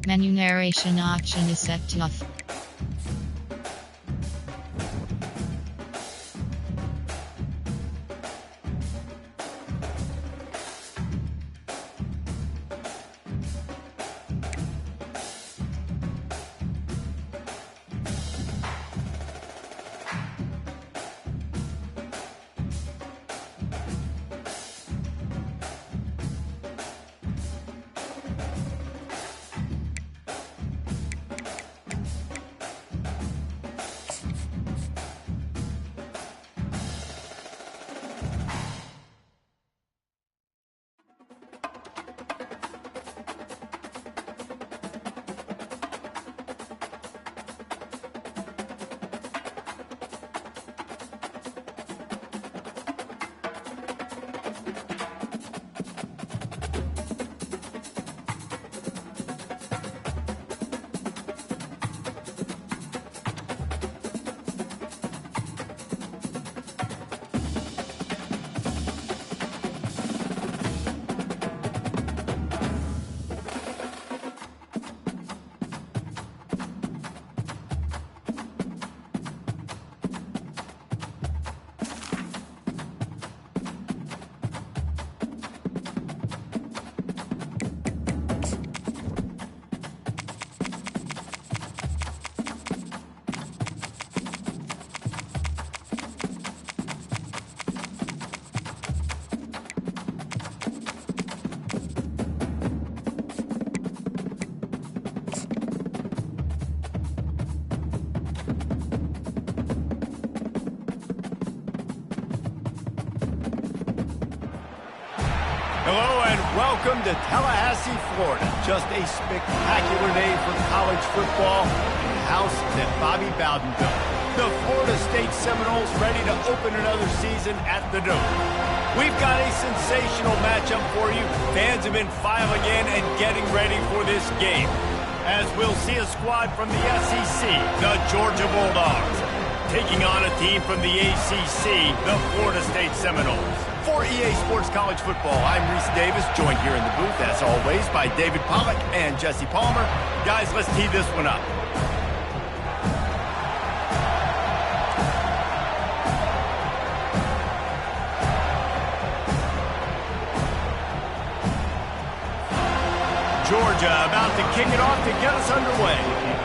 Menu narration option is set to off. Hello and welcome to Tallahassee, Florida. Just a spectacular day for college football in the house that Bobby Bowden built. The Florida State Seminoles ready to open another season at the Dome. We've got a sensational matchup for you. Fans have been filing in and getting ready for this game, as we'll see a squad from the SEC, the Georgia Bulldogs, taking on a team from the ACC, the Florida State Seminoles. For EA Sports College Football, I'm Reese Davis, joined here in the booth, as always, by David Pollack and Jesse Palmer. Guys, let's tee this one up. Georgia about to kick it off to get us underway.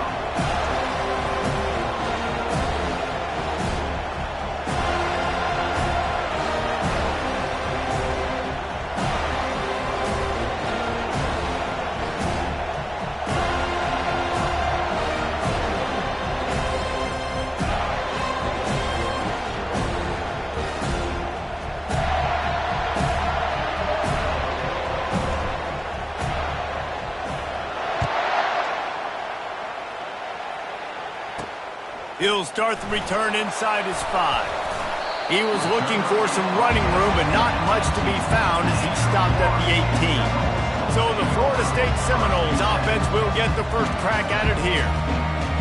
He'll start the return inside his 5. He was looking for some running room, but not much to be found as he stopped at the 18. So the Florida State Seminoles offense will get the first crack at it here.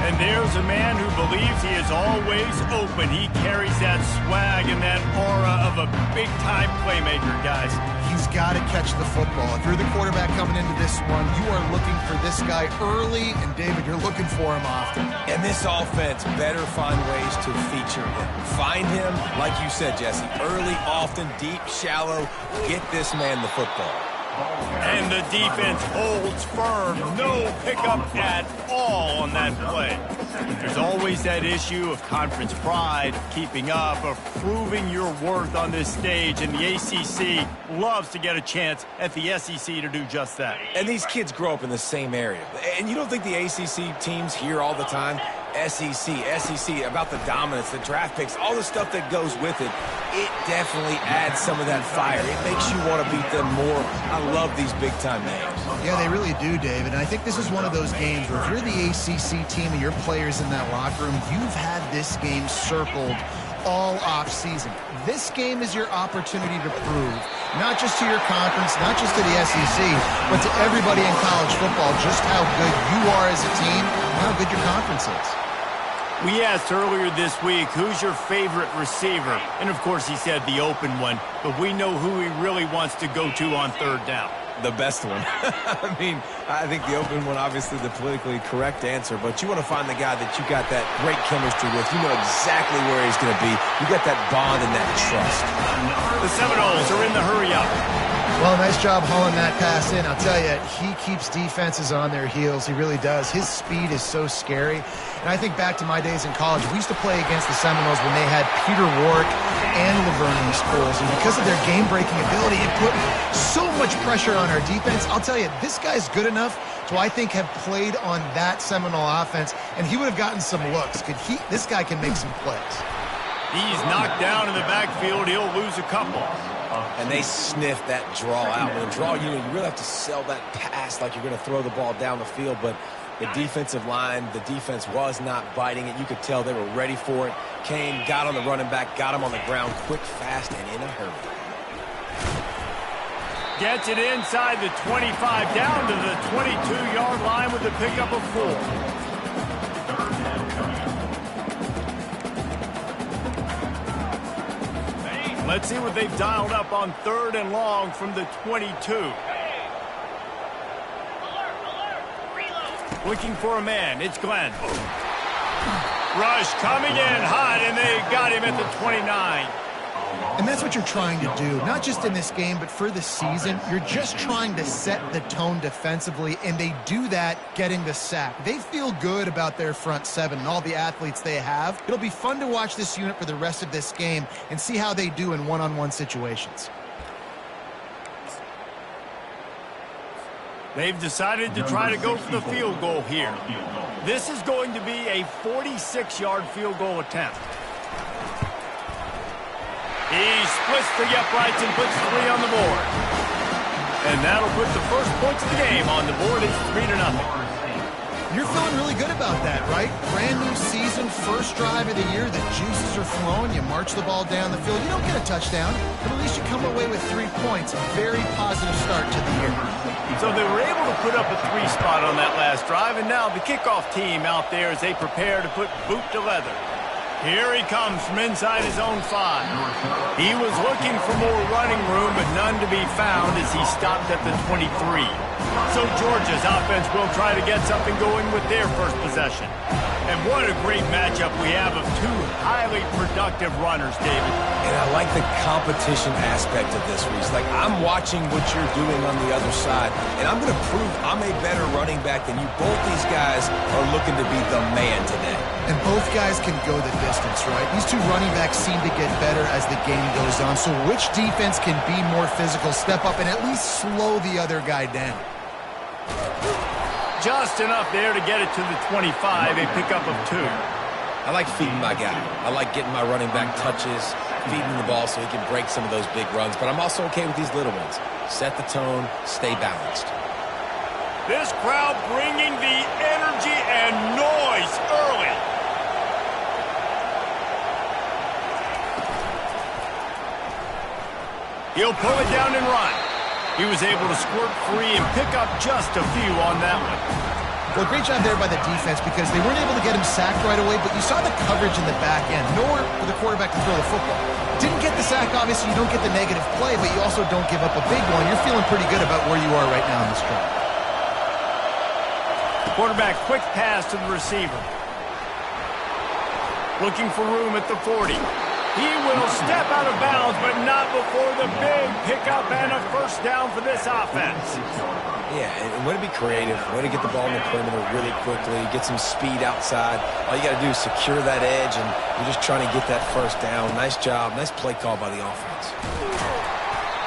And there's a man who believes he is always open. He carries that swag and that aura of a big-time playmaker, guys. He's got to catch the football. If you're the quarterback coming into this one, you are looking for this guy early, and David, you're looking for him often. And this offense better find ways to feature him. Find him, like you said, Jesse, early, often, deep, shallow. Get this man the football. And the defense holds firm. No pickup at all on that play. There's always that issue of conference pride, of keeping up, of proving your worth on this stage, and the ACC loves to get a chance at the SEC to do just that. And these kids grow up in the same area. And you don't think the ACC teams hear all the time, SEC, about the dominance, the draft picks, all the stuff that goes with it. It definitely adds some of that fire. It makes you want to beat them more. I love these big-time names. Yeah, they really do, David. And I think this is one of those games where if you're the ACC team and your players in that locker room, you've had this game circled all off-season. This game is your opportunity to prove, not just to your conference, not just to the SEC, but to everybody in college football, just how good you are as a team and how good your conference is. We asked earlier this week, who's your favorite receiver? And, of course, he said the open one, but we know who he really wants to go to on third down. the best one. I mean, I think the open one, obviously the politically correct answer, but you want to find the guy that you got that great chemistry with. You know exactly where he's going to be. You got that bond and that trust. The Seminoles are in the hurry-up. Well, nice job hauling that pass in. I'll tell you, he keeps defenses on their heels. He really does. His speed is so scary. And I think back to my days in college. We used to play against the Seminoles when they had Peter Warwick and Laverne in schools. And because of their game-breaking ability, it put so much pressure on our defense. I'll tell you, this guy's good enough to, I think, have played on that Seminole offense, and he would have gotten some looks. This guy can make some plays. He's knocked down in the backfield. He'll lose a couple. And they sniff that draw out. When a draw, you really have to sell that pass like you're going to throw the ball down the field. But the defensive line, the defense was not biting it. You could tell they were ready for it. Came, got on the running back, got him on the ground quick, fast, and in a hurry. Gets it inside the 25, down to the 22-yard line with the pickup of 4. Let's see what they've dialed up on 3rd and long from the 22. Looking for a man. It's Glenn. Rush coming in hot, and they got him at the 29. And that's what you're trying to do, not just in this game, but for the season. You're just trying to set the tone defensively, and they do that getting the sack. They feel good about their front seven and all the athletes they have. It'll be fun to watch this unit for the rest of this game and see how they do in one-on-one situations. They've decided to try to go for the field goal here. This is going to be a 46-yard field goal attempt. He splits the uprights and puts 3 on the board. And that'll put the first points of the game on the board. It's 3-0. You're feeling really good about that, right? Brand new season, first drive of the year. The juices are flowing. You march the ball down the field. You don't get a touchdown, but at least you come away with 3 points. Very positive start to the year. So they were able to put up a 3 spot on that last drive, and now the kickoff team out there as they prepare to put boot to leather. Here he comes from inside his own 5. He was looking for more running room, but none to be found as he stopped at the 23. So Georgia's offense will try to get something going with their first possession. And what a great matchup we have of 2 highly productive runners, David. And I like the competition aspect of this, Reese. Like, I'm watching what you're doing on the other side, and I'm going to prove I'm a better running back than you. Both these guys are looking to be the man today. And both guys can go the distance, right? These 2 running backs seem to get better as the game goes on. So which defense can be more physical, step up, and at least slow the other guy down? Just enough there to get it to the 25, a pickup of 2. I like feeding my guy. I like getting my running back touches, feeding the ball so he can break some of those big runs. But I'm also okay with these little ones. Set the tone, stay balanced. This crowd bringing the energy and noise early. He'll pull it down and run. He was able to squirt free and pick up just a few on that one. Well, great job there by the defense because they weren't able to get him sacked right away, but you saw the coverage in the back end. Nowhere for the quarterback to throw the football. Didn't get the sack, obviously. You don't get the negative play, but you also don't give up a big one. You're feeling pretty good about where you are right now in this drive. Quarterback, quick pass to the receiver. Looking for room at the 40. He will step out of bounds, but not before the big pickup and a first down for this offense. Yeah, and way to be creative, way to get the ball in the perimeter really quickly, get some speed outside. All you got to do is secure that edge, and you're just trying to get that first down. Nice job, nice play call by the offense.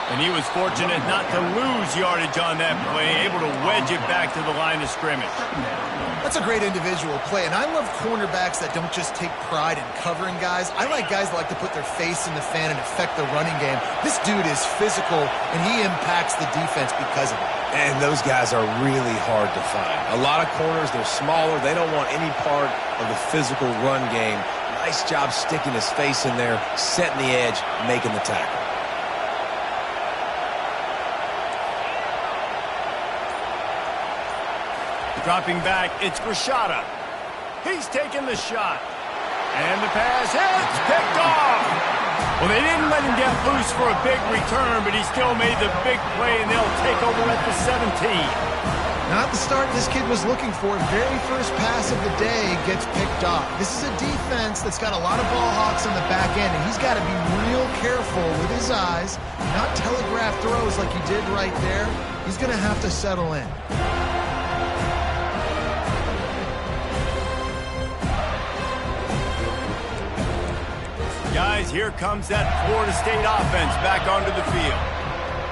And he was fortunate not to lose yardage on that play, able to wedge it back to the line of scrimmage. That's a great individual play, and I love cornerbacks that don't just take pride in covering guys. I like guys that like to put their face in the fan and affect the running game. This dude is physical, and he impacts the defense because of it. And those guys are really hard to find. A lot of corners, they're smaller. They don't want any part of the physical run game. Nice job sticking his face in there, setting the edge, making the tackle. Dropping back, it's Rashada. He's taking the shot. And the pass hits, picked off. Well, they didn't let him get loose for a big return, but he still made the big play, and they'll take over at the 17. Not the start this kid was looking for. Very first pass of the day gets picked off. This is a defense that's got a lot of ball hawks on the back end, and he's got to be real careful with his eyes, not telegraph throws like he did right there. He's going to have to settle in. Guys, here comes that Florida State offense back onto the field.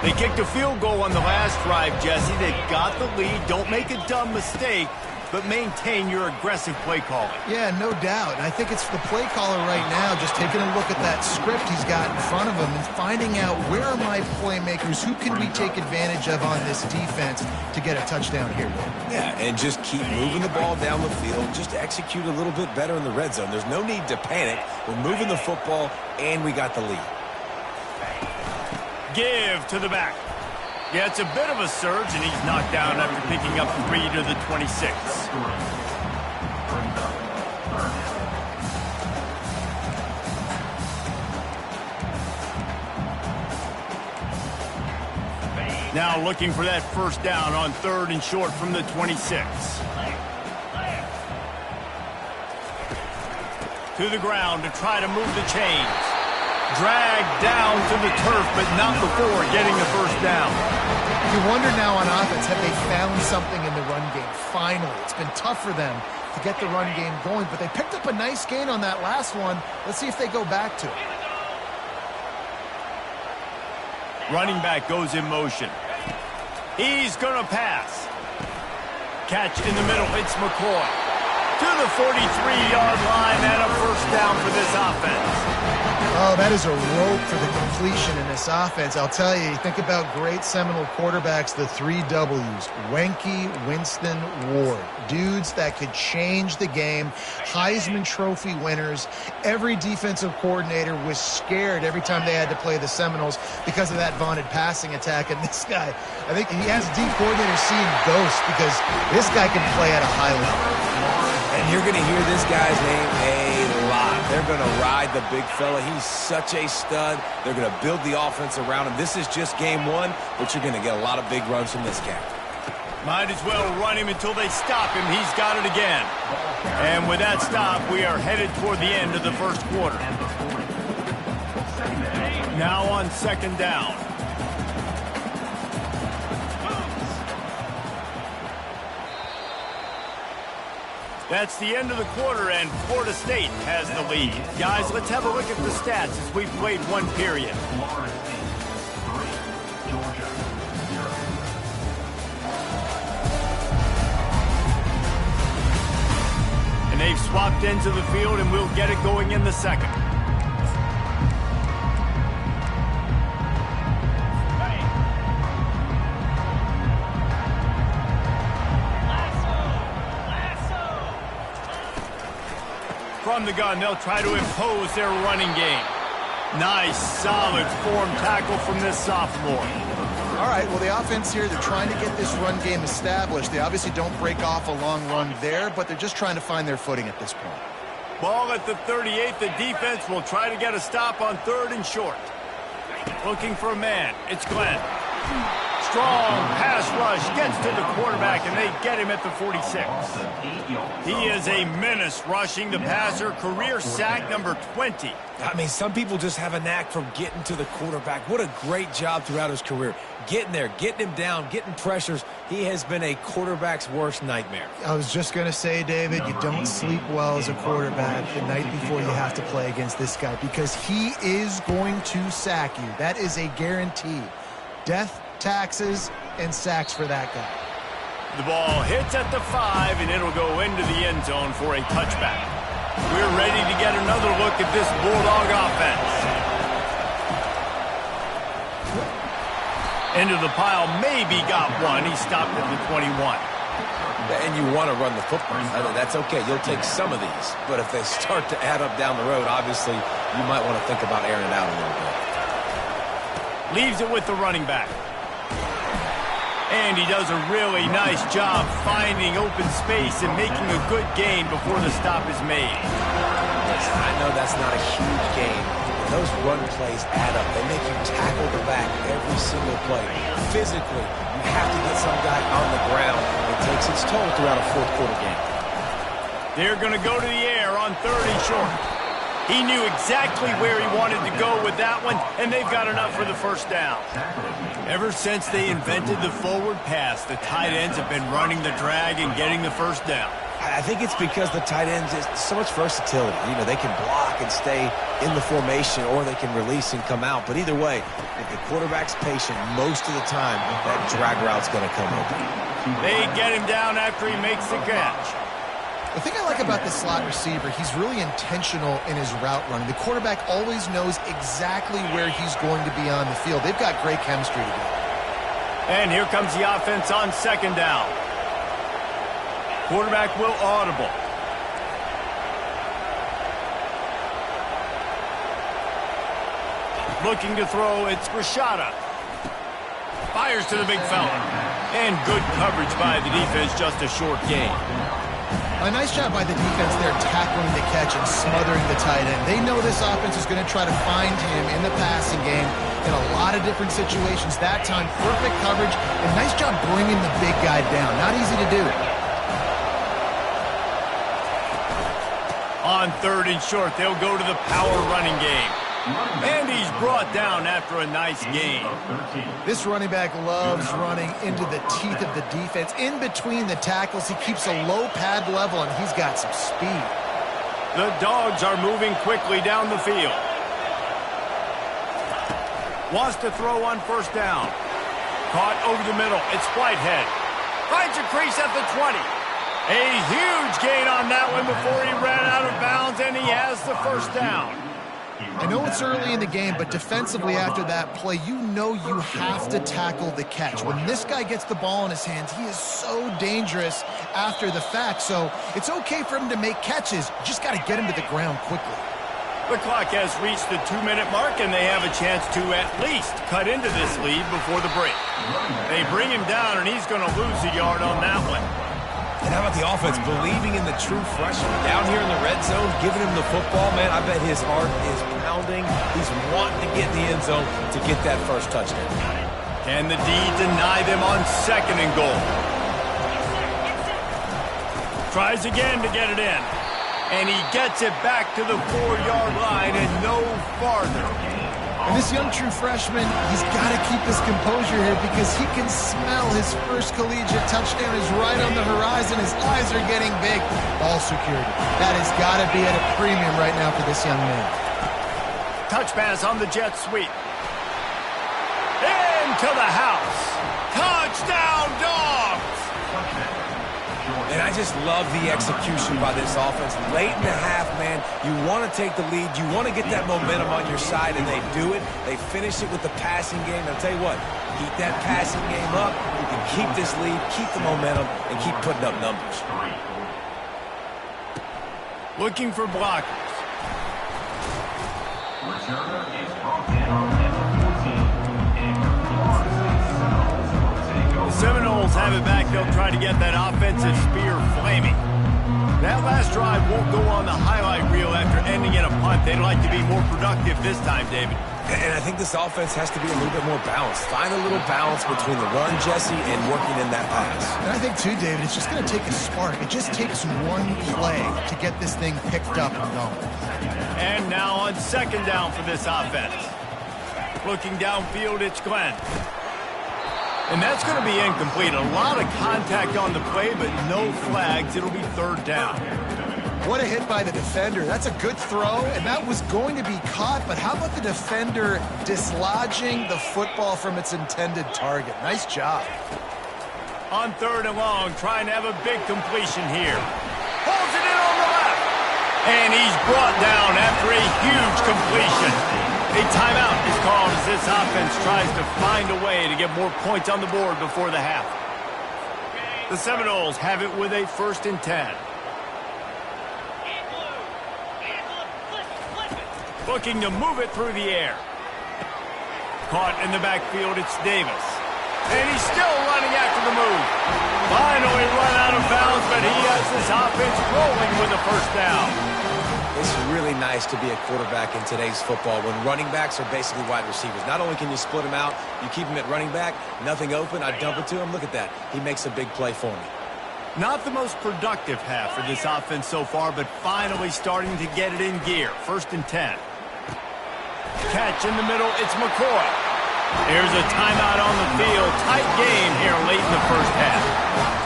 They kicked a field goal on the last drive, Jesse. They got the lead. Don't make a dumb mistake, but maintain your aggressive play calling. Yeah, no doubt. And I think it's the play caller right now just taking a look at that script he's got in front of him and finding out where are my playmakers, who can we take advantage of on this defense to get a touchdown here. Yeah, and just keep moving the ball down the field. Just execute a little bit better in the red zone. There's no need to panic. We're moving the football, and we got the lead. Give to the back. Yeah, it's a bit of a surge, and he's knocked down after picking up 3 to the 26. Now looking for that first down on 3rd and short from the 26. To the ground to try to move the chains. Dragged down to the turf, but not before getting the first down. You wonder now on offense, have they found something in the run game? Finally, it's been tough for them to get the run game going, but they picked up a nice gain on that last one. Let's see if they go back to it. Running back goes in motion. He's going to pass. Catch in the middle. It's McCoy. To the 43-yard line and a first down for this offense. Oh, that is a rope for the completion in this offense. I'll tell you, think about great Seminole quarterbacks, the 3 W's. Wenke, Winston, Ward. Dudes that could change the game. Heisman Trophy winners. Every defensive coordinator was scared every time they had to play the Seminoles because of that vaunted passing attack. And this guy, I think he has D coordinators seeing ghosts because this guy can play at a high level. And you're going to hear this guy's name a lot. They're going to ride the big fella. He's such a stud. They're going to build the offense around him. This is just game 1, but you're going to get a lot of big runs from this guy. Might as well run him until they stop him. He's got it again. And with that stop, we are headed toward the end of the first quarter. Now on 2nd down. That's the end of the quarter, and Florida State has the lead. Guys, let's have a look at the stats as we've played 1 period. And they've swapped into the field, and we'll get it going in the second. From the gun, they'll try to impose their running game. Nice, solid form tackle from this sophomore. All right, well, the offense here, they're trying to get this run game established. They obviously don't break off a long run there, but they're just trying to find their footing at this point. Ball at the 38. The defense will try to get a stop on 3rd and short. Looking for a man. It's Glenn. Strong pass rush gets to the quarterback, and they get him at the 46. He is a menace rushing the passer. Career sack number 20. I mean, some people just have a knack for getting to the quarterback. What a great job throughout his career. Getting there, getting him down, getting pressures. He has been a quarterback's worst nightmare. I was just going to say, David, you don't sleep well as a quarterback the night before you have to play against this guy because he is going to sack you. That is a guarantee. Death, taxes, and sacks for that guy. The ball hits at the 5, and it'll go into the end zone for a touchback. We're ready to get another look at this Bulldog offense. Into the pile, maybe got one. He stopped at the 21. And you want to run the football. That's okay. You'll take some of these. But if they start to add up down the road, obviously, you might want to think about airing it out a little bit. Leaves it with the running back. And he does a really nice job finding open space and making a good gain before the stop is made. I know that's not a huge gain, but those run plays add up. They make you tackle the back every single play. Physically, you have to get some guy on the ground. It takes its toll throughout a fourth quarter game. They're going to go to the air on 3rd and short. He knew exactly where he wanted to go with that one, and they've got enough for the first down. Ever since they invented the forward pass, the tight ends have been running the drag and getting the first down. I think it's because the tight ends is so much versatility. You know, they can block and stay in the formation, or they can release and come out. But either way, if the quarterback's patient, most of the time, that drag route's going to come open. They get him down after he makes the catch. The thing I like about this slot receiver, he's really intentional in his route running. The quarterback always knows exactly where he's going to be on the field. They've got great chemistry together. And here comes the offense on 2nd down. Quarterback will audible. Looking to throw, it's Rashada. Fires to the big fella. And good coverage by the defense, just a short gain. A nice job by the defense there tackling the catch and smothering the tight end. They know this offense is going to try to find him in the passing game in a lot of different situations. That time, perfect coverage and nice job bringing the big guy down. Not easy to do. On 3rd and short, they'll go to the power running game. And he's brought down after a nice gain. This running back loves running into the teeth of the defense. In between the tackles, he keeps a low pad level, and he's got some speed. The Dogs are moving quickly down the field. Wants to throw on 1st down. Caught over the middle. It's Whitehead. Finds a crease at the 20. A huge gain on that one before he ran out of bounds, and he has the 1st down. I know it's early in the game, but defensively after that play, you know you have to tackle the catch. When this guy gets the ball in his hands, he is so dangerous after the fact. So it's okay for him to make catches. You just got to get him to the ground quickly. The clock has reached the 2-minute mark, and they have a chance to at least cut into this lead before the break. They bring him down, and he's going to lose a yard on that one. And how about the offense believing in the true freshman down here in the red zone, giving him the football, man? I bet his heart is pounding. He's wanting to get in the end zone to get that first touchdown. Can the D deny them on 2nd and goal? Tries again to get it in. And he gets it back to the 4-yard line and no farther. And this young true freshman, he's got to keep his composure here because he can smell his first collegiate touchdown is right on the horizon. His eyes are getting big. Ball security. That has got to be at a premium right now for this young man. Touch pass on the jet sweep. Into the house. Touchdown, Dogs! And I just love the execution by this offense. Late in the half, man, you want to take the lead. You want to get that momentum on your side, and they do it. They finish it with the passing game. I'll tell you what, keep that passing game up. You can keep this lead, keep the momentum, and keep putting up numbers. Looking for blockers. The Seminoles have it back. They'll try to get that offensive spear flaming. That last drive won't go on the highlight reel after ending in a punt. They'd like to be more productive this time, David. And I think this offense has to be a little bit more balanced. Find a little balance between the run, Jesse, and working in that pass. And I think, too, David, it's just going to take a spark. It just takes one play to get this thing picked up and going. And now on 2nd down for this offense. Looking downfield, it's Glenn. And that's going to be incomplete. A lot of contact on the play, but no flags. It'll be 3rd down. What a hit by the defender. That's a good throw, and that was going to be caught, but how about the defender dislodging the football from its intended target? Nice job. On 3rd and long, trying to have a big completion here. Holds it in on the left. And he's brought down after a huge completion. A timeout is called as this offense tries to find a way to get more points on the board before the half. The Seminoles have it with a 1st and 10. Looking to move it through the air. Caught in the backfield, it's Davis. And he's still running after the move. Finally run out of bounds, but he has this offense rolling with a 1st down. It's really nice to be a quarterback in today's football when running backs are basically wide receivers. Not only can you split them out, you keep them at running back, nothing open, I dump it to him. Look at that. He makes a big play for me. Not the most productive half for this offense so far, but finally starting to get it in gear. 1st and 10. Catch in the middle, it's McCoy. There's a timeout on the field. Tight game here late in the first half.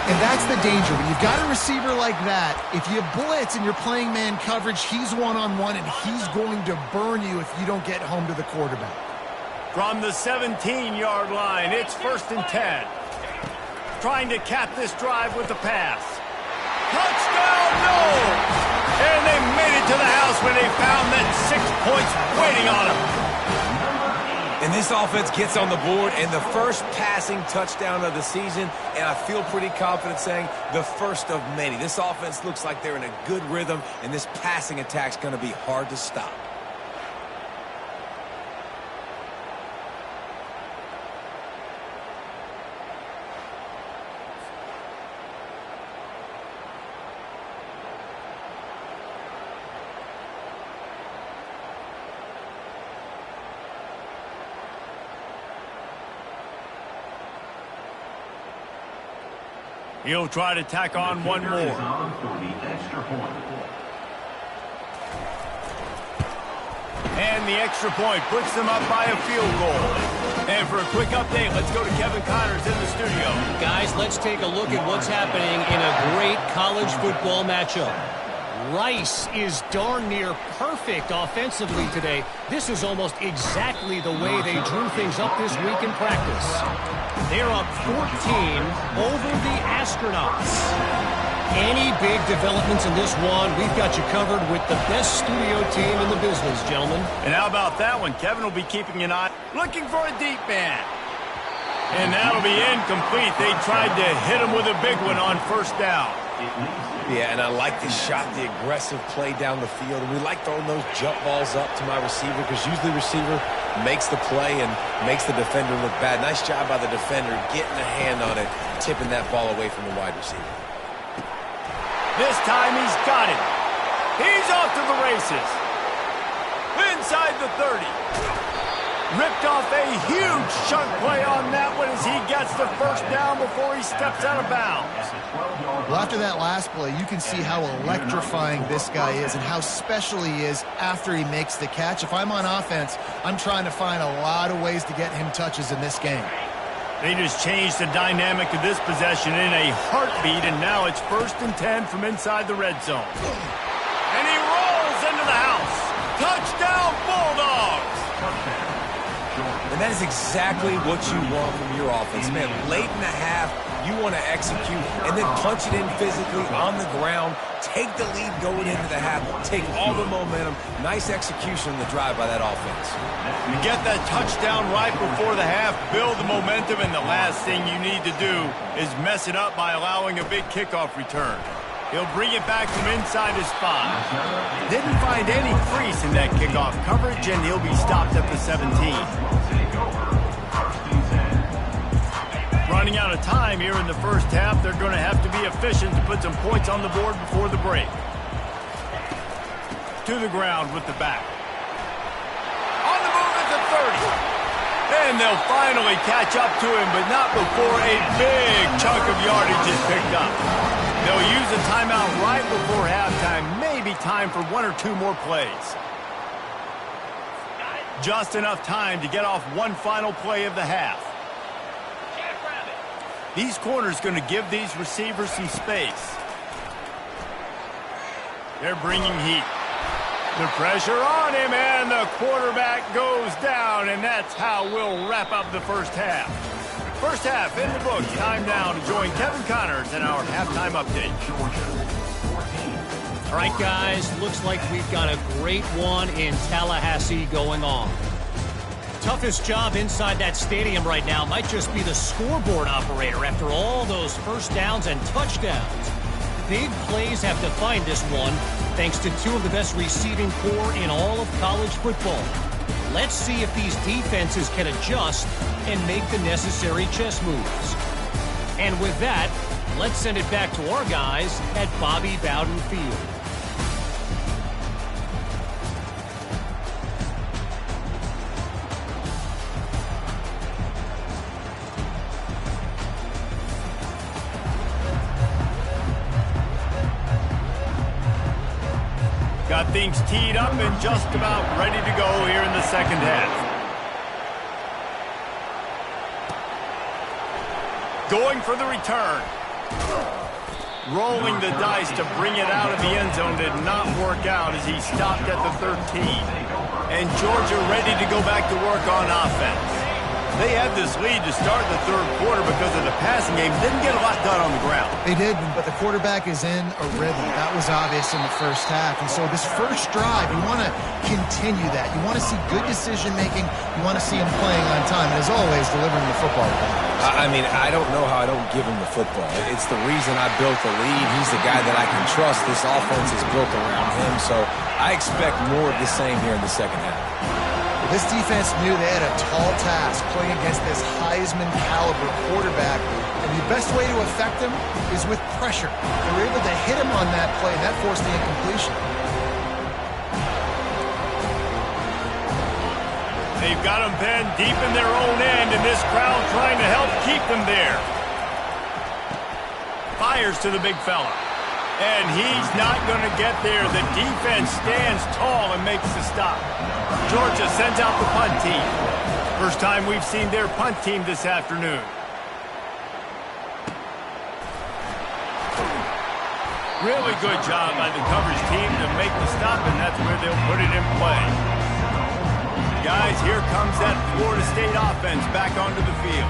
And that's the danger. When you've got a receiver like that, if you blitz and you're playing man coverage, he's one-on-one, and he's going to burn you if you don't get home to the quarterback. From the 17-yard line, it's 1st and 10. Trying to cap this drive with the pass. Touchdown, no! And they made it to the house when they found that 6 points waiting on them. And this offense gets on the board, and the first passing touchdown of the season, and I feel pretty confident saying the first of many. This offense looks like they're in a good rhythm, and this passing attack's going to be hard to stop. He'll try to tack on one more. And the extra point puts them up by a field goal. And for a quick update, let's go to Kevin Connors in the studio. Guys, let's take a look at what's happening in a great college football matchup. Rice is darn near perfect offensively today. This is almost exactly the way they drew things up this week in practice. They're up 14 over the Astronauts. Any big developments in this one, we've got you covered with the best studio team in the business, gentlemen. And how about that one? Kevin will be keeping an eye, looking for a deep man. And that'll be incomplete. They tried to hit him with a big one on 1st down. Yeah, and I like the shot, the aggressive play down the field. And we like throwing those jump balls up to my receiver because usually the receiver makes the play and makes the defender look bad. Nice job by the defender getting a hand on it, tipping that ball away from the wide receiver. This time he's got it. He's off to the races. Inside the 30. Ripped off a huge chunk play on that one as he gets the 1st down before he steps out of bounds. Well, after that last play, you can see how electrifying this guy is and how special he is after he makes the catch. If I'm on offense, I'm trying to find a lot of ways to get him touches in this game. They just changed the dynamic of this possession in a heartbeat, and now it's 1st and 10 from inside the red zone. And he rolls into the house. Touchdown, Bulldogs! And that is exactly what you want from your offense. Man, late in the half, you want to execute and then punch it in physically on the ground, take the lead going into the half, take all the momentum. Nice execution on the drive by that offense. You get that touchdown right before the half, build the momentum, and the last thing you need to do is mess it up by allowing a big kickoff return. He'll bring it back from inside his spot. Didn't find any crease in that kickoff coverage, and he'll be stopped at the 17. Running out of time here in the first half, they're going to have to be efficient to put some points on the board before the break. To the ground with the back. On the move at the 30. And they'll finally catch up to him, but not before a big chunk of yardage is picked up. They'll use a timeout right before halftime, maybe time for 1 or 2 more plays. Just enough time to get off one final play of the half. These corners going to give these receivers some space. They're bringing heat. The pressure on him, and the quarterback goes down, and that's how we'll wrap up the first half. First half in the books. Time now to join Kevin Connors in our halftime update. All right, guys, looks like we've got a great one in Tallahassee going on. Toughest job inside that stadium right now might just be the scoreboard operator after all those 1st downs and touchdowns. Big plays have defined this one, thanks to 2 of the best receiving corps in all of college football. Let's see if these defenses can adjust and make the necessary chess moves. And with that, let's send it back to our guys at Bobby Bowden Field. things teed up and just about ready to go here in the second half. Going for the return. Rolling the dice to bring it out of the end zone did not work out as he stopped at the 13. And Georgia ready to go back to work on offense. They had this lead to start the third quarter because of the passing game. Didn't get a lot done on the ground. They did, but the quarterback is in a rhythm. That was obvious in the first half. And so this first drive, you want to continue that. You want to see good decision-making. You want to see him playing on time. And as always, delivering the football. I mean, I don't know how I don't give him the football. It's the reason I built the lead. He's the guy that I can trust. This offense is built around him. So I expect more of the same here in the second half. This defense knew they had a tall task playing against this Heisman-caliber quarterback, and the best way to affect him is with pressure. They were able to hit him on that play, and that forced the incompletion. They've got them pinned deep in their own end, and this crowd trying to help keep them there. Fires to the big fella. And he's not going to get there. The defense stands tall and makes the stop. Georgia sends out the punt team. First time we've seen their punt team this afternoon. Really good job by the coverage team to make the stop, and that's where they'll put it in play. Guys, here comes that Florida State offense back onto the field.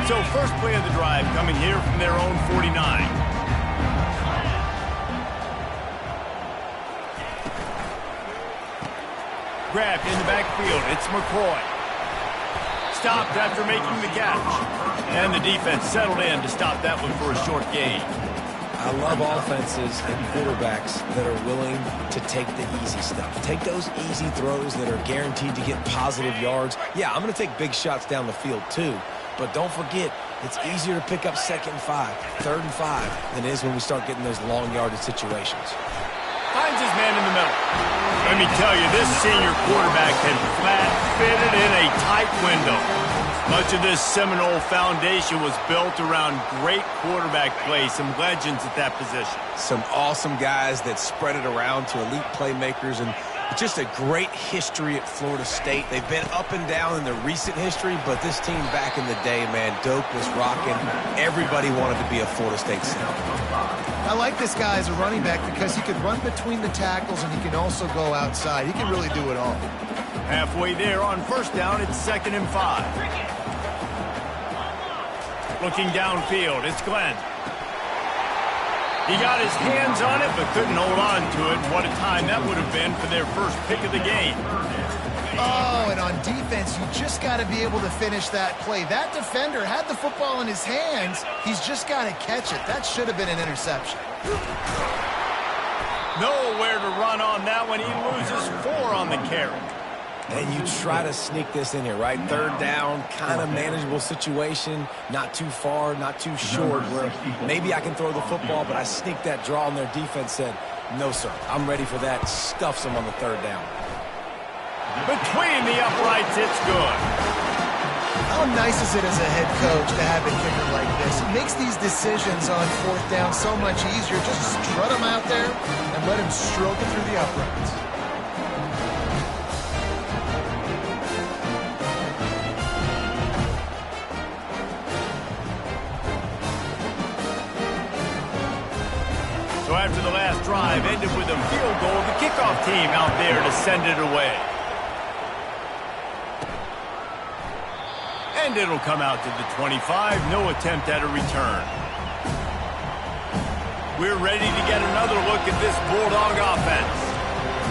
So first play of the drive coming here from their own 49. Grabbed in the backfield. It's McCoy. Stopped after making the catch. And the defense settled in to stop that one for a short gain. I love offenses and quarterbacks that are willing to take the easy stuff. Take those easy throws that are guaranteed to get positive yards. Yeah, I'm going to take big shots down the field too. But don't forget, it's easier to pick up 2nd and 5, 3rd and 5 than it is when we start getting those long yardage situations. Finds his man in the middle. Let me tell you, this senior quarterback had flat fitted in a tight window. Much of this Seminole foundation was built around great quarterback play, some legends at that position. Some awesome guys that spread it around to elite playmakers, and just a great history at Florida State. They've been up and down in the recent history, but this team back in the day, man, Doak was rocking. Everybody wanted to be a Florida State center. I like this guy as a running back because he can run between the tackles and he can also go outside. He can really do it all. Halfway there on first down, it's 2nd and 5. Looking downfield, it's Glenn. He got his hands on it, but couldn't hold on to it. What a time that would have been for their first pick of the game. Oh, and on defense, you just got to be able to finish that play. That defender had the football in his hands. He's just got to catch it. That should have been an interception. Nowhere to run on that one. He loses 4 on the carry. And you try to sneak this in here, right? 3rd down, kind of manageable situation, not too far, not too short, where maybe I can throw the football, but I sneak that draw, and their defense said, no, sir, I'm ready for that. Stuffs them on the 3rd down. Between the uprights, it's good. How nice is it as a head coach to have a kicker like this? It makes these decisions on 4th down so much easier. Just strut him out there and let him stroke it through the uprights. So after the last drive ended with a field goal, the kickoff team out there to send it away. And it'll come out to the 25. No attempt at a return. We're ready to get another look at this Bulldog offense.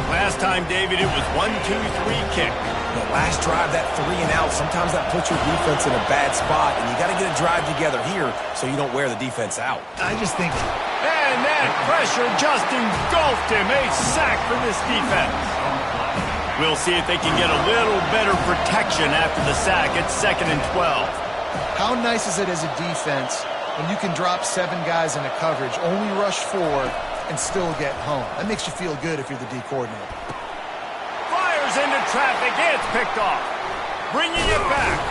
Last time, David, it was 1-2-3 kick. The last drive, that 3 and out, sometimes that puts your defense in a bad spot, and you got to get a drive together here so you don't wear the defense out. I just think... And that pressure just engulfed him. A sack for this defense. We'll see if they can get a little better protection after the sack. It's 2nd and 12. How nice is it as a defense when you can drop 7 guys into coverage, only rush 4, and still get home? That makes you feel good if you're the D coordinator. Fires into traffic. It's picked off. Bringing it back.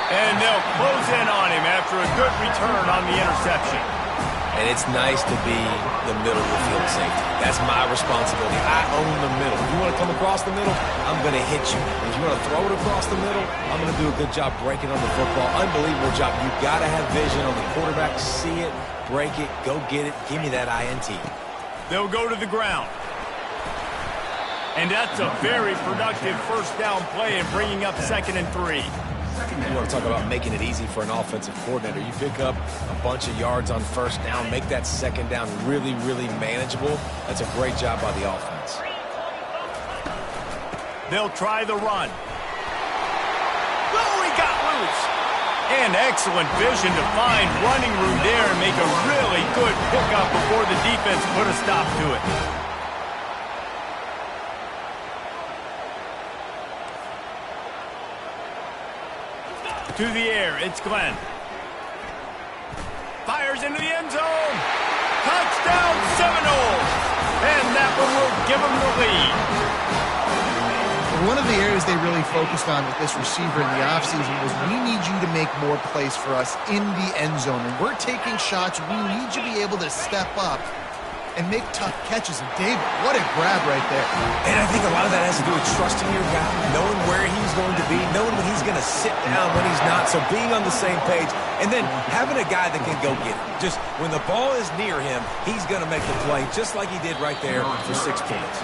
And they'll close in on him after a good return on the interception. And it's nice to be the middle of the field safety. That's my responsibility. I own the middle. If you want to come across the middle, I'm going to hit you. If you want to throw it across the middle, I'm going to do a good job breaking on the football. Unbelievable job. You've got to have vision on the quarterback. See it, break it, go get it. Give me that INT. They'll go to the ground. And that's a very productive first down play and bringing up 2nd and 3. You want to talk about making it easy for an offensive coordinator. You pick up a bunch of yards on first down, make that second down really, really manageable. That's a great job by the offense. They'll try the run. Oh, he got loose. And excellent vision to find running room there and make a really good pickup before the defense put a stop to it. To the air, it's Glenn. Fires into the end zone. Touchdown Seminoles. And that one will give them the lead. One of the areas they really focused on with this receiver in the offseason was we need you to make more plays for us in the end zone. And we're taking shots. We need you to be able to step up and make tough catches. And David, what a grab right there. And I think a lot of that has to do with trusting your guy, knowing where he's going to be, knowing when he's going to sit down, when he's not. So being on the same page, and then having a guy that can go get it. Just when the ball is near him, he's going to make the play, just like he did right there for 6 points.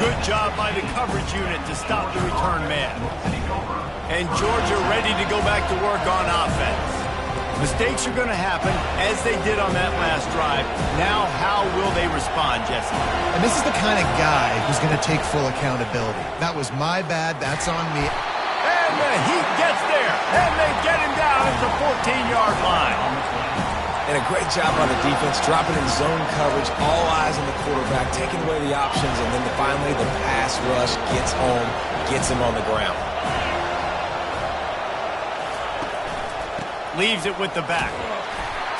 Good job by the coverage unit to stop the return man. And Georgia ready to go back to work on offense. Mistakes are going to happen, as they did on that last drive. Now, how will they respond, Jesse? And this is the kind of guy who's going to take full accountability. That was my bad. That's on me. And the Heat gets there, and they get him down at the 14-yard line. And a great job by the defense, dropping in zone coverage, all eyes on the quarterback, taking away the options, and then finally the pass rush gets home, gets him on the ground. Leaves it with the back.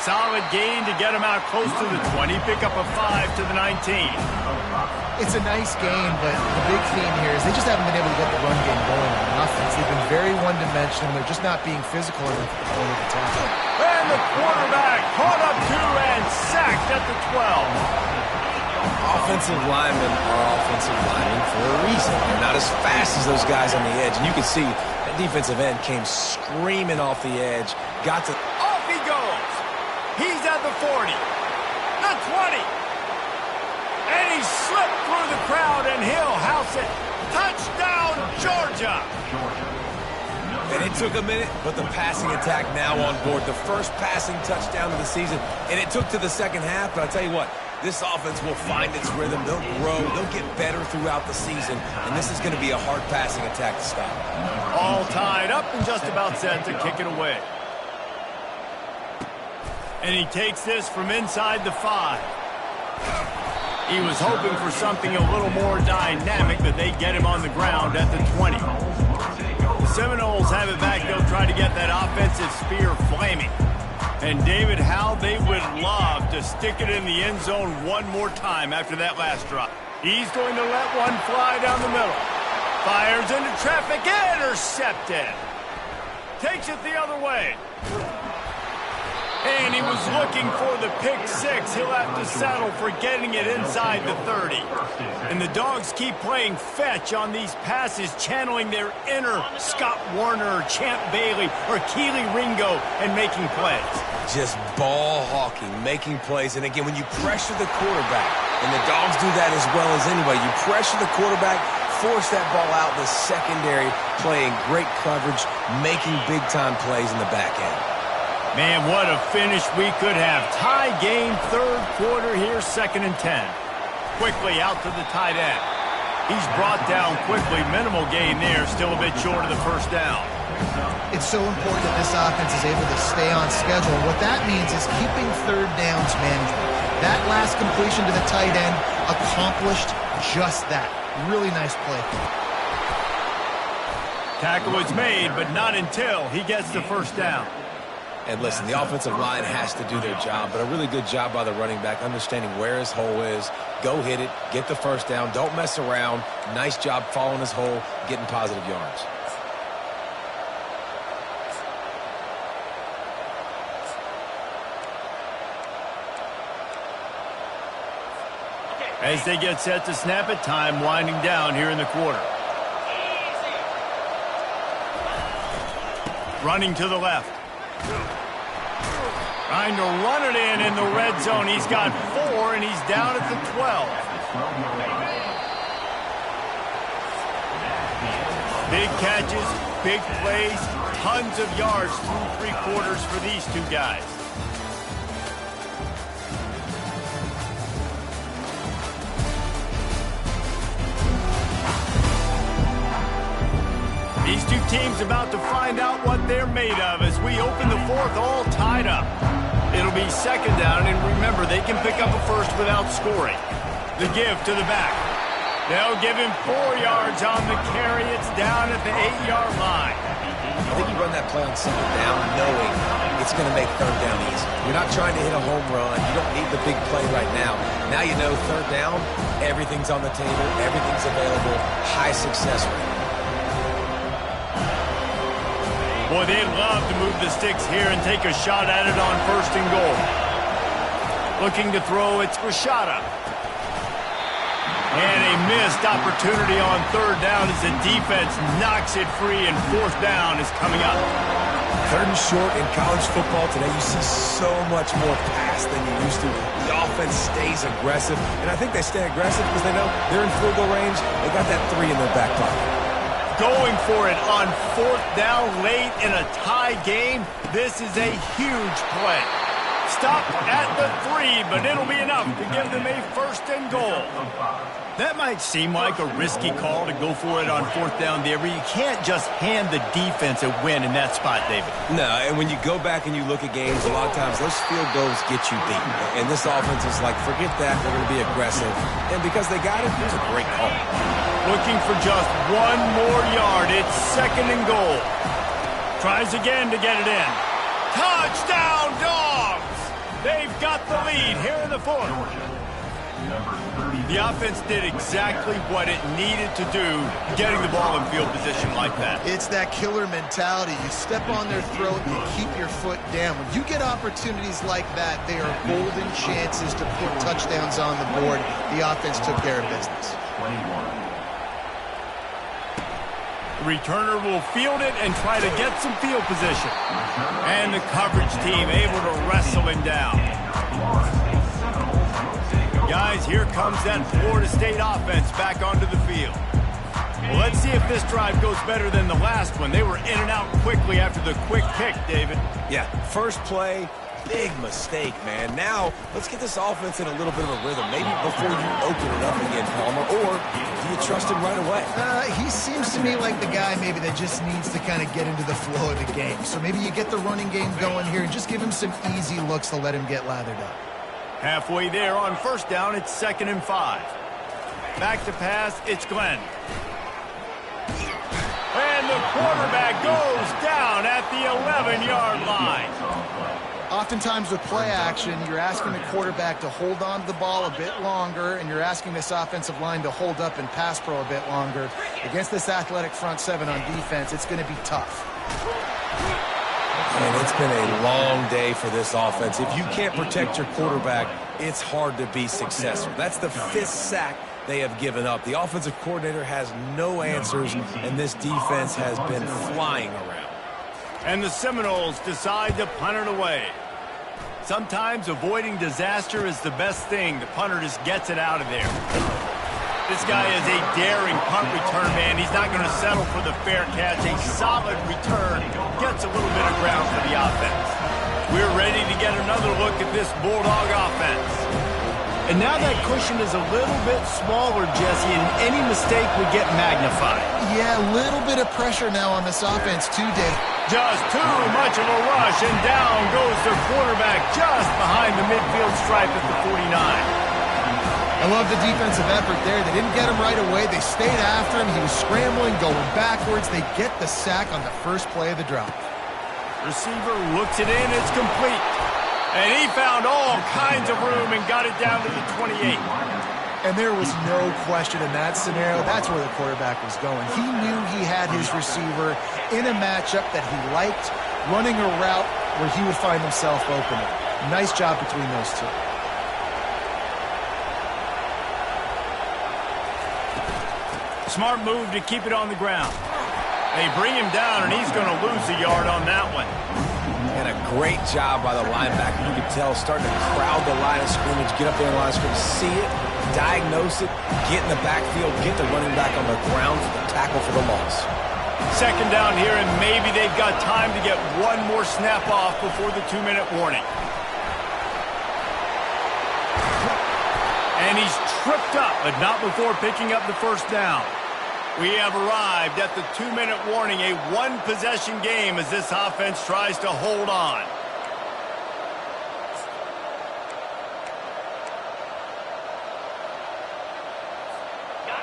Solid gain to get him out close to the 20. Pick up a 5 to the 19. It's a nice gain, but the big theme here is they just haven't been able to get the run game going on offense. They've been very one-dimensional. They're just not being physical enough at the point of attack. And the quarterback caught up to and sacked at the 12. Offensive linemen are offensive linemen for a reason. They're not as fast as those guys on the edge. And you can see that defensive end came screaming off the edge. Got to... Off he goes. He's at the 40. The 20. And he slipped through the crowd, and he'll house it. Touchdown, Georgia. And it took a minute, but the passing attack now on board. The first passing touchdown of the season. And it took to the second half, but I'll tell you what. This offense will find its rhythm. They'll grow. They'll get better throughout the season. And this is going to be a hard passing attack to stop. All tied up and just about set to kick it away. And he takes this from inside the 5. He was hoping for something a little more dynamic, but they get him on the ground at the 20. The Seminoles have it back. They'll try to get that offensive spear flaming. And David, how they would love to stick it in the end zone one more time after that last drop. He's going to let one fly down the middle. Fires into traffic, intercepted. Takes it the other way. And he was looking for the pick 6. He'll have to settle for getting it inside the 30. And the Dogs keep playing fetch on these passes, channeling their inner Scott Warner or Champ Bailey or Keely Ringo and making plays. Just ball hawking, making plays. And again, when you pressure the quarterback, and the Dogs do that as well as anybody, you pressure the quarterback, force that ball out in the secondary, playing great coverage, making big-time plays in the back end. Man, what a finish we could have. Tie game, third quarter here, 2nd and 10. Quickly out to the tight end. He's brought down quickly. Minimal gain there, still a bit short of the first down. It's so important that this offense is able to stay on schedule. And what that means is keeping third downs manageable. That last completion to the tight end accomplished just that. Really nice play. Tackle was made, but not until he gets the first down. And listen, the offensive line has to do their job, but a really good job by the running back, understanding where his hole is. Go hit it, get the first down, don't mess around. Nice job following his hole, getting positive yards. As they get set to snap it, time winding down here in the quarter. Running to the left. Trying to run it in the red zone. He's got 4, and he's down at the 12. Big catches, big plays, tons of yards through 3 quarters for these two guys. These two teams about to find out what they're made of as we open the 4th all tied up. It'll be 2nd down, and remember, they can pick up a first without scoring. The give to the back. They'll give him 4 yards on the carry. It's down at the 8-yard line. I think you run that play on 2nd down knowing it's going to make 3rd down easy. You're not trying to hit a home run. You don't need the big play right now. Now you know 3rd down, everything's on the table, everything's available, high success rate. Boy, they'd love to move the sticks here and take a shot at it on 1st and goal. Looking to throw, it's Rashada. And a missed opportunity on 3rd down as the defense knocks it free, and 4th down is coming up. 3rd and short in college football today, you see so much more pass than you used to. The offense stays aggressive, and I think they stay aggressive because they know they're in field goal range. They got that 3 in their back pocket. Going for it on 4th down late in a tie game. This is a huge play. Stop at the 3, but it'll be enough to give them a 1st and goal. That might seem like a risky call to go for it on 4th down there, but you can't just hand the defense a win in that spot, David. No, and when you go back and you look at games, a lot of times those field goals get you beat. And this offense is like, forget that, we're going to be aggressive. And because they got it, it's a great call. Looking for just 1 more yard. It's 2nd and goal. Tries again to get it in. Touchdown, Dogs! They've got the lead here in the 4th. The offense did exactly what it needed to do, getting the ball in field position like that. It's that killer mentality. You step on their throat, you keep your foot down. When you get opportunities like that, they are golden chances to put touchdowns on the board. The offense took care of business. The returner will field it and try to get some field position. And the coverage team able to wrestle him down. Guys, here comes that Florida State offense back onto the field. Well, let's see if this drive goes better than the last one. They were in and out quickly after the quick pick, David. Yeah, first play, big mistake, man. Now, let's get this offense in a little bit of a rhythm. Maybe before you open it up again, Palmer, or do you trust him right away? He seems to me like the guy maybe that just needs to kind of get into the flow of the game. So maybe you get the running game going here and just give him some easy looks to let him get lathered up. Halfway there on 1st down, it's 2nd and 5. Back to pass, it's Glenn. And the quarterback goes down at the 11-yard line. Oftentimes with play action, you're asking the quarterback to hold on to the ball a bit longer, and you're asking this offensive line to hold up and pass pro a bit longer. Against this athletic front 7 on defense, it's going to be tough. And it's been a long day for this offense. If you can't protect your quarterback, it's hard to be successful. That's the 5th sack they have given up. The offensive coordinator has no answers, and this defense has been flying around. And the Seminoles decide to punt it away. Sometimes avoiding disaster is the best thing. The punter just gets it out of there. This guy is a daring punt return man. He's not going to settle for the fair catch. A solid return. Gets a little bit of ground for the offense. We're ready to get another look at this Bulldog offense. And now that cushion is a little bit smaller, Jesse, and any mistake would get magnified. Yeah, a little bit of pressure now on this offense too, Dave. Just too much of a rush, and down goes their quarterback just behind the midfield stripe at the 49. I love the defensive effort there. They didn't get him right away. They stayed after him. He was scrambling, going backwards. They get the sack on the first play of the drive. Receiver looks it in. It's complete. And he found all kinds of room and got it down to the 28. And there was no question in that scenario. That's where the quarterback was going. He knew he had his receiver in a matchup that he liked, running a route where he would find himself open. Nice job between those two. Smart move to keep it on the ground. They bring him down, and he's going to lose a yard on that one. And a great job by the linebacker. You can tell starting to crowd the line of scrimmage, get up there in the line of scrimmage, see it, diagnose it, get in the backfield, get the running back on the ground for the tackle for the loss. Second down here, and maybe they've got time to get one more snap off before the 2-minute warning. And he's tripped up, but not before picking up the first down. We have arrived at the 2-minute warning, a one-possession game as this offense tries to hold on.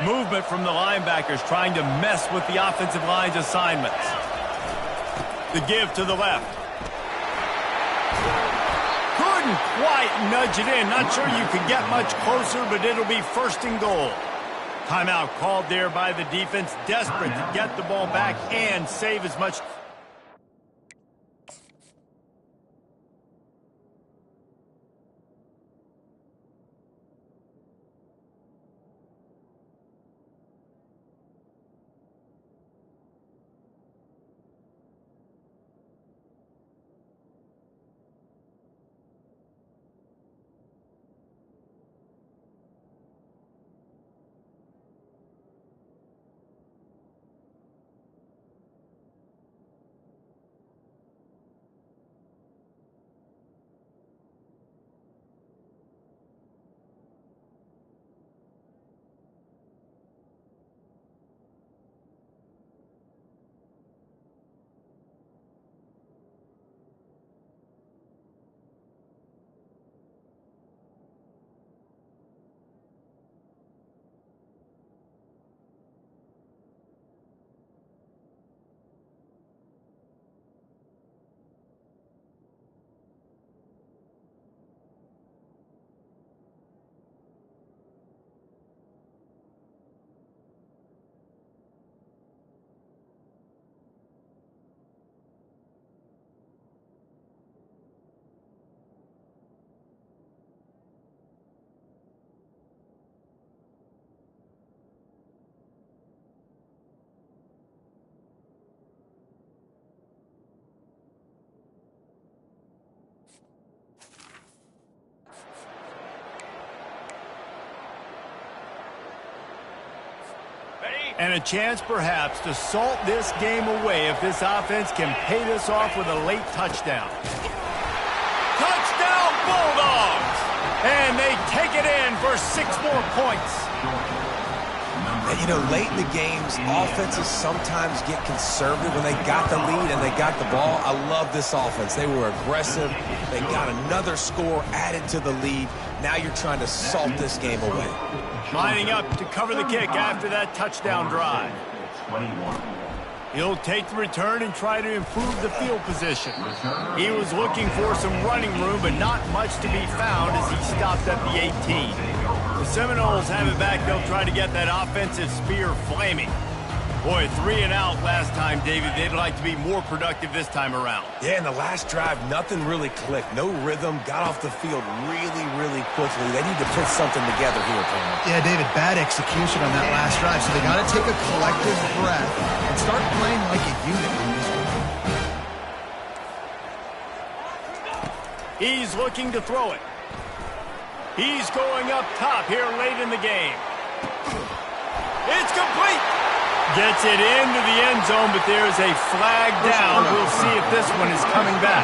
Movement from the linebackers trying to mess with the offensive line's assignments. The give to the left. Couldn't quite nudge it in. Not sure you could get much closer, but it'll be first and goal. Timeout called there by the defense, desperate to get the ball back and save as much. And a chance, perhaps, to salt this game away if this offense can pay this off with a late touchdown. Touchdown, Bulldogs! And they take it in for 6 more points. And, you know, late in the games, offenses sometimes get conservative when they got the lead and they got the ball. I love this offense. They were aggressive. They got another score added to the lead. Now you're trying to salt this game away. Lining up to cover the kick after that touchdown drive. He'll take the return and try to improve the field position. He was looking for some running room, but not much to be found as he stopped at the 18. The Seminoles have it back. They'll try to get that offensive spear flaming. Boy, 3 and out last time, David. They'd like to be more productive this time around. Yeah, in the last drive, nothing really clicked. No rhythm. Got off the field really, really quickly. They need to put something together here, Palmer. Yeah, David, bad execution on that last drive. So they got to take a collective breath and start playing like a unit on this one. He's looking to throw it. He's going up top here late in the game. It's complete. Gets it into the end zone, but there's a flag down. We'll see if this one is coming back.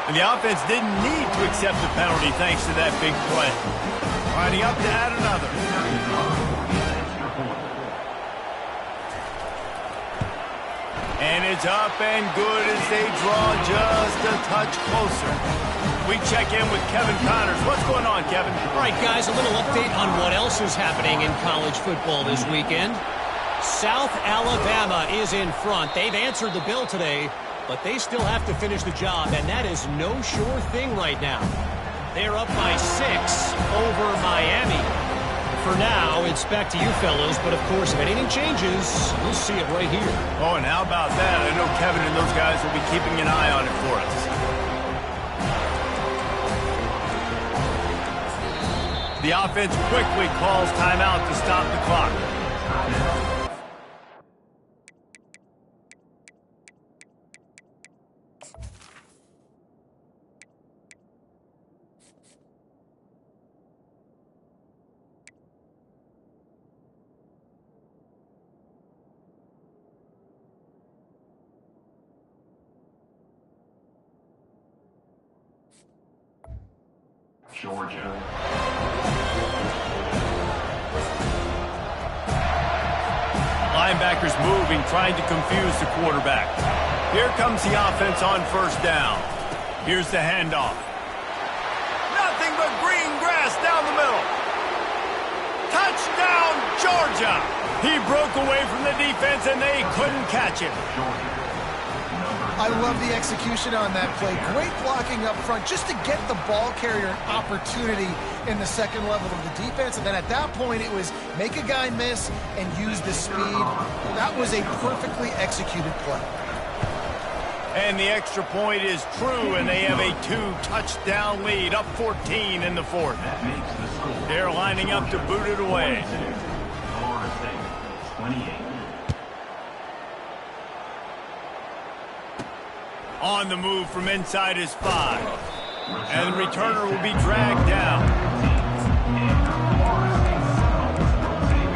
And the offense didn't need to accept the penalty thanks to that big play. Lining up to add another. And it's up and good as they draw just a touch closer. We check in with Kevin Connors. What's going on, Kevin? All right, guys, a little update on what else is happening in college football this weekend. South Alabama is in front. They've answered the bell today, but they still have to finish the job, and that is no sure thing right now. They're up by 6 over Miami. For now, it's back to you fellows, but of course, if anything changes, we'll see it right here. Oh, and how about that? I know Kevin and those guys will be keeping an eye on it for us. The offense quickly calls timeout to stop the clock. Georgia. Linebackers moving, trying to confuse the quarterback. Here comes the offense on first down. Here's the handoff. Nothing but green grass down the middle. Touchdown, Georgia! He broke away from the defense and they couldn't catch him. I love the execution on that play. Great blocking up front just to get the ball carrier an opportunity in the second level of the defense. And then at that point, it was make a guy miss and use the speed. That was a perfectly executed play. And the extra point is true, and they have a 2-touchdown lead, up 14 in the fourth. They're lining up to boot it away. Florida State, 28. On the move from inside his 5. And the returner will be dragged down.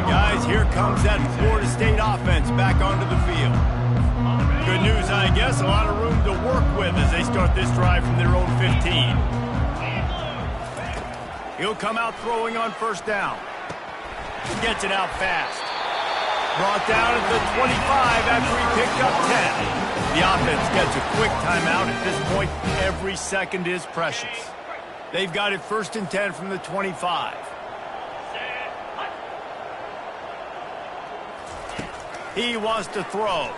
Guys, here comes that Florida State offense back onto the field. Good news, I guess, a lot of room to work with as they start this drive from their own 15. He'll come out throwing on first down. Gets it out fast. Brought down at the 25 after he picked up 10. The offense gets a quick timeout. At this point, every second is precious. They've got it 1st and 10 from the 25. He wants to throw.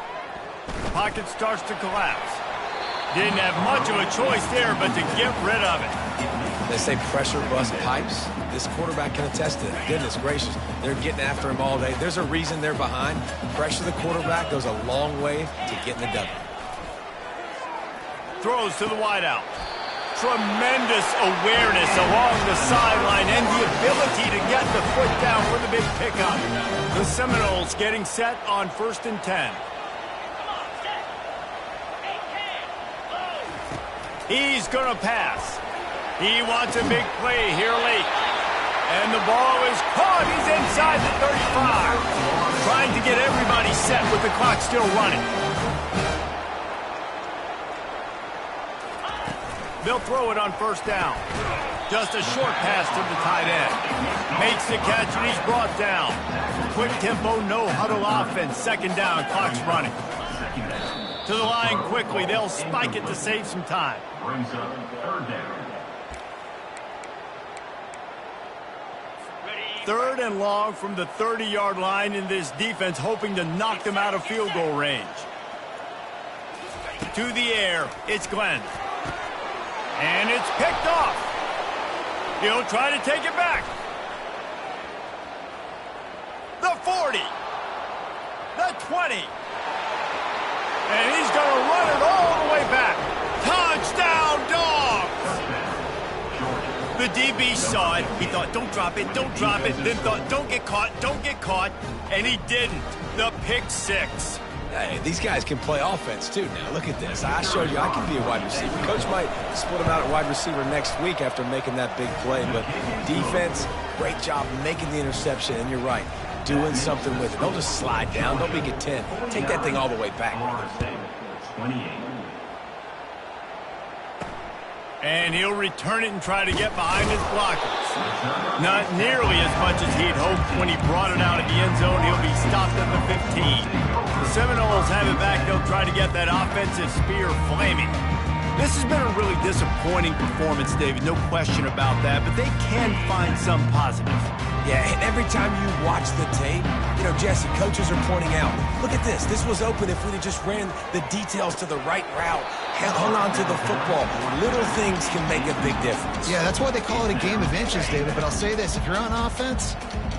Pocket starts to collapse. Didn't have much of a choice there, but to get rid of it. They say pressure busts pipes. This quarterback can attest to that. Goodness gracious, they're getting after him all day. There's a reason they're behind. Pressure the quarterback goes a long way to getting the W. Throws to the wideout. Tremendous awareness along the sideline and the ability to get the foot down for the big pickup. The Seminoles getting set on 1st and 10. He's going to pass. He wants a big play here late. And the ball is caught. He's inside the 35. Trying to get everybody set with the clock still running. They'll throw it on first down. Just a short pass to the tight end. Makes the catch and he's brought down. Quick tempo, no huddle offense. Second down, clock's running. To the line quickly. They'll spike it to save some time. Brings up 3rd down. 3rd and long from the 30-yard line in this defense, hoping to knock them out of field goal range. To the air, it's Glenn. And it's picked off. He'll try to take it back. The 40. The 20. And he's going to run it all the way back. Touchdown, Dogs! The DB saw it. He thought, don't drop it, don't drop it. Then thought, don't get caught, don't get caught. And he didn't. The pick 6. Hey, these guys can play offense, too. Now, look at this. I showed you I can be a wide receiver. Coach might split him out at wide receiver next week after making that big play. But defense, great job making the interception. And you're right, doing something with it. Don't just slide down. Don't make it 10. Take that thing all the way back. Florida State, 28. And he'll return it and try to get behind his blockers. Not nearly as much as he'd hoped when he brought it out of the end zone. He'll be stopped at the 15. The Seminoles have it back. They'll try to get that offensive spear flaming. This has been a really disappointing performance, David. No question about that. But they can find some positives. Yeah, and every time you watch the tape, you know, Jesse, coaches are pointing out, look at this. This was open if we'd have just ran the details to the right route, hung on to the football. Little things can make a big difference. Yeah, that's why they call it a game of inches, David. But I'll say this, if you're on offense,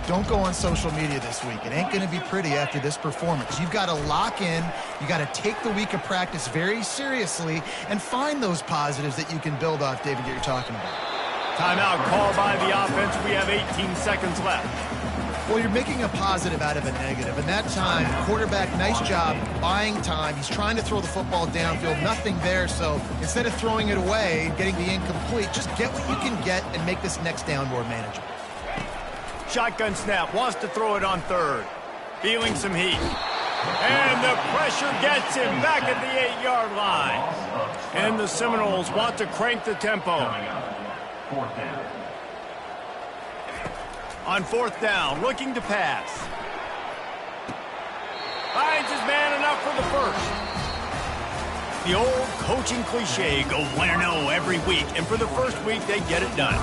don't go on social media this week. It ain't going to be pretty after this performance. You've got to lock in. You got to take the week of practice very seriously and find those positives that you can build off, David, that you're talking about. Timeout called by the offense. We have 18 seconds left. Well, you're making a positive out of a negative. And that time, quarterback, nice job buying time. He's trying to throw the football downfield. Nothing there. So instead of throwing it away and getting the incomplete, just get what you can get and make this next down more manageable. Shotgun snap. Wants to throw it on third. Feeling some heat. And the pressure gets him back at the 8-yard line. And the Seminoles want to crank the tempo. Fourth down. On fourth down, looking to pass. Finds his man enough for the first. The old coaching cliche, go 1-0 every week. And for the first week, they get it done.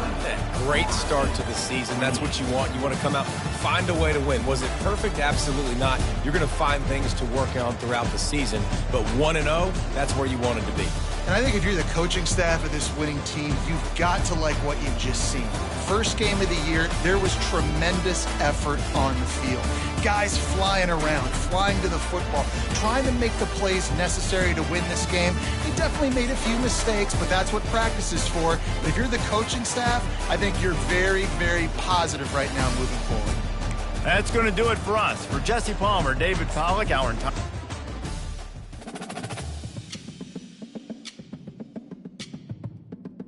Great start to the season. That's what you want. You want to come out, find a way to win. Was it perfect? Absolutely not. You're going to find things to work on throughout the season. But 1-0, that's where you wanted to be. And I think if you're the coaching staff of this winning team, you've got to like what you've just seen. First game of the year, there was tremendous effort on the field. Guys flying around, flying to the football, trying to make the plays necessary to win this game. He definitely made a few mistakes, but that's what practice is for. But if you're the coaching staff, I think you're very, very positive right now moving forward. That's going to do it for us. For Jesse Palmer, David Pollack, our entire...